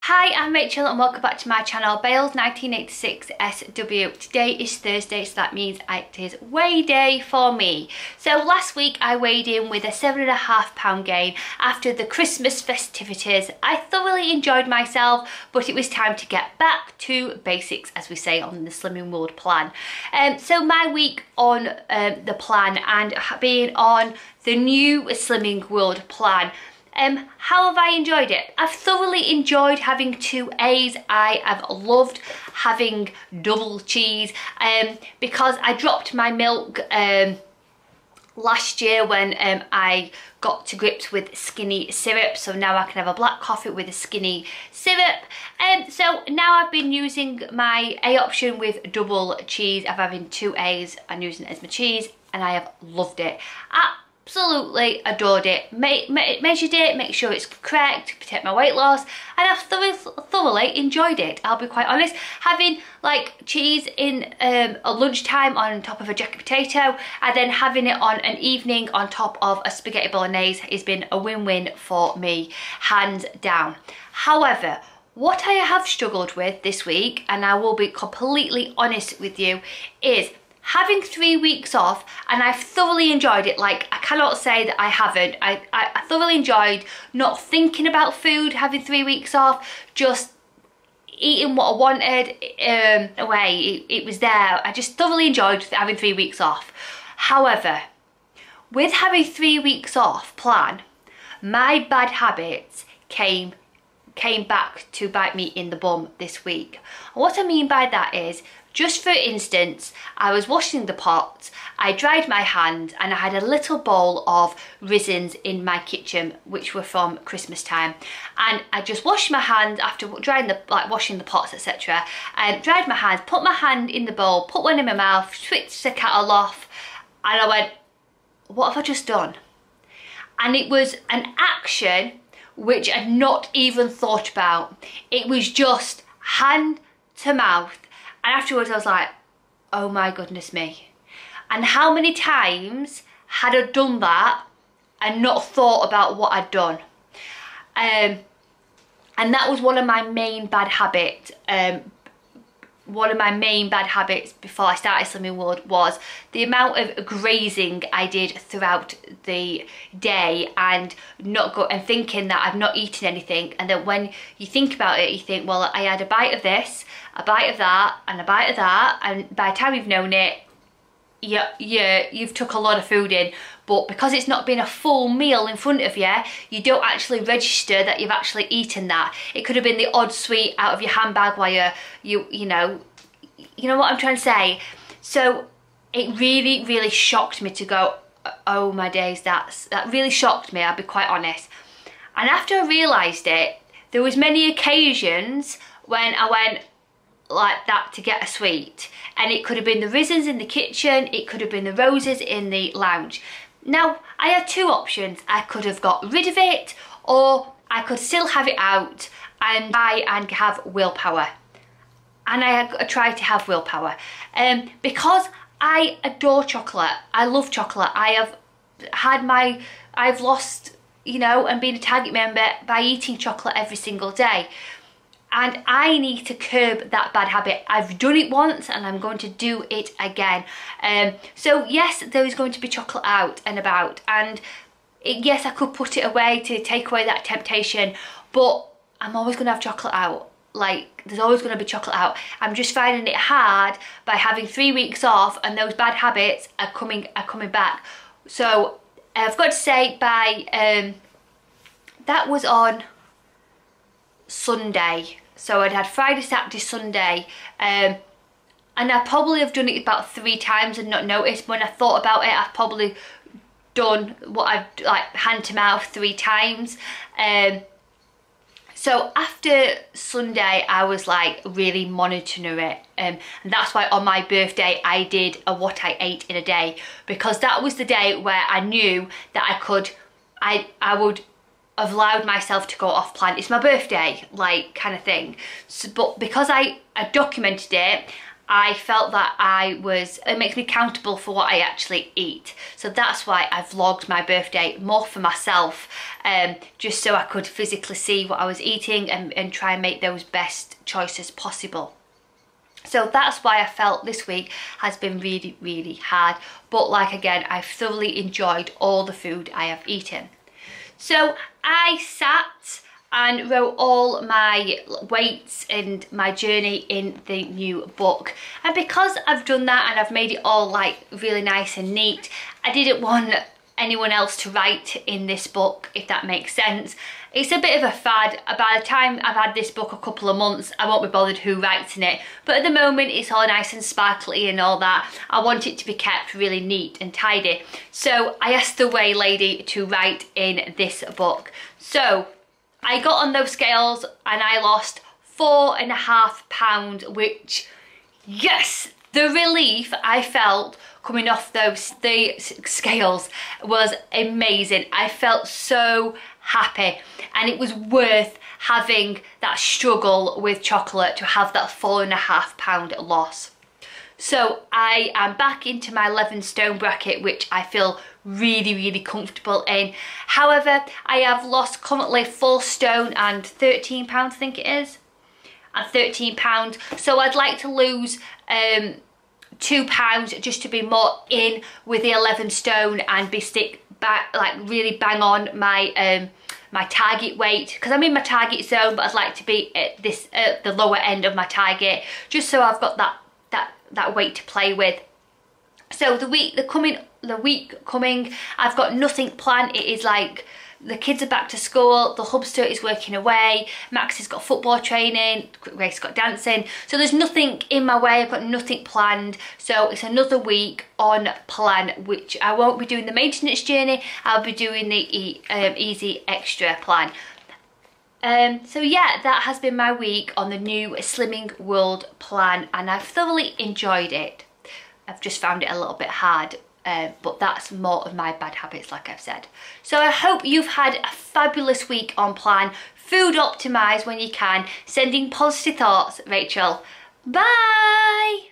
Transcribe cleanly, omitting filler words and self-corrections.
Hi, I'm Rachel and welcome back to my channel, Bales 1986 SW. Today is Thursday, so that means it is weigh day for me. So last week I weighed in with a 7.5 pound gain after the Christmas festivities. I thoroughly enjoyed myself, but it was time to get back to basics, as we say on the Slimming World plan. So my week on the plan and being on the new Slimming World plan, how have I enjoyed it? I've thoroughly enjoyed having 2As. I have loved having double cheese because I dropped my milk last year when I got to grips with skinny syrup, so now I can have a black coffee with a skinny syrup. So now I've been using my A option with double cheese. I'm having 2As and using it as my cheese, and I have loved it. Absolutely adored it. Measured it, make sure it's correct to protect my weight loss, and I've thoroughly enjoyed it. I'll be quite honest, having like cheese in a lunchtime on top of a jacket potato and then having it on an evening on top of a spaghetti bolognese has been a win-win for me, hands down. However, what I have struggled with this week, and I will be completely honest with you, is having 3 weeks off, and I've thoroughly enjoyed it. Like, I cannot say that I haven't. I thoroughly enjoyed not thinking about food, having 3 weeks off, just eating what I wanted away. It was there. I just thoroughly enjoyed having 3 weeks off. However, with having 3 weeks off plan, my bad habits came back to bite me in the bum this week. And what I mean by that is, just for instance, I was washing the pot, I dried my hand, and I had a little bowl of raisins in my kitchen, which were from Christmas time. And I just washed my hand after drying washing the pots, etc. And dried my hand, put my hand in the bowl, put one in my mouth, switched the kettle off, and I went, what have I just done? And it was an action which I'd not even thought about. It was just hand to mouth. And afterwards I was like, oh my goodness me. And how many times had I done that and not thought about what I'd done? And that was one of my main bad habits. One of my main bad habits before I started Slimming World was the amount of grazing I did throughout the day and thinking that I've not eaten anything. And then when you think about it, you think, well, I had a bite of this, a bite of that, and a bite of that, and by the time you've known it, you've took a lot of food in. But because it's not been a full meal in front of you, you don't actually register that you've actually eaten that. It could have been the odd sweet out of your handbag while you know what I'm trying to say. So it really shocked me to go, oh my days, that really shocked me, I'll be quite honest. And after I realised it, there was many occasions when I went like that to get a sweet, and it could have been the raisins in the kitchen, it could have been the roses in the lounge. Now, I had two options. I could have got rid of it, or I could still have it out and try and have willpower. And I tried to have willpower. Because I adore chocolate. I love chocolate. I've lost, and been a target member by eating chocolate every single day. And I need to curb that bad habit. I've done it once and I'm going to do it again. So yes, there is going to be chocolate out and about. And yes, I could put it away to take away that temptation. But I'm always going to have chocolate out. Like, there's always going to be chocolate out. I'm just finding it hard by having 3 weeks off, and those bad habits are coming back. So I've got to say, that was on Sunday. So I'd had Friday, Saturday, Sunday, and I probably have done it about 3 times and not noticed. When I thought about it, I've probably done what I've hand to mouth 3 times. So after Sunday, I was like really monitoring it, and that's why on my birthday I did a what I ate in a day, because that was the day where I knew that I would have allowed myself to go off plan. It's my birthday, like, kind of thing. So, but because I documented it, I felt that it makes me accountable for what I actually eat. So that's why I vlogged my birthday more for myself, just so I could physically see what I was eating and try and make those best choices possible. So that's why I felt this week has been really, really hard. But like again, I've thoroughly enjoyed all the food I have eaten. So I sat and wrote all my weights and my journey in the new book. And because I've done that and I've made it all like really nice and neat, I didn't want anyone else to write in this book, if that makes sense. It's a bit of a fad. By the time I've had this book a couple of months, I won't be bothered who writes in it. But at the moment, it's all nice and sparkly and all that. I want it to be kept really neat and tidy. So I asked the weigh lady to write in this book. So I got on those scales and I lost 4.5 pounds, which, yes, the relief I felt coming off the scales was amazing. I felt so happy, and it was worth having that struggle with chocolate to have that 4.5 pound loss. So I am back into my 11 stone bracket, which I feel really, really comfortable in. However, I have lost currently 4 stone and 13 pounds, I think it is, and 13 pounds. So I'd like to lose 2 pounds just to be more in with the 11 stone and be really bang on my my target weight, because I'm in my target zone, but I'd like to be at the lower end of my target, just so I've got that weight to play with. So the week coming, I've got nothing planned. It is like the kids are back to school, the hubster is working away, Max has got football training, Grace got dancing. So there's nothing in my way, I've got nothing planned. So it's another week on plan, which I won't be doing the maintenance journey, I'll be doing the easy extra plan. So yeah, that has been my week on the new Slimming World plan, and I've thoroughly enjoyed it. I've just found it a little bit hard. But that's more of my bad habits, like I've said. So I hope you've had a fabulous week on plan. Food optimise when you can. Sending positive thoughts, Rachel. Bye!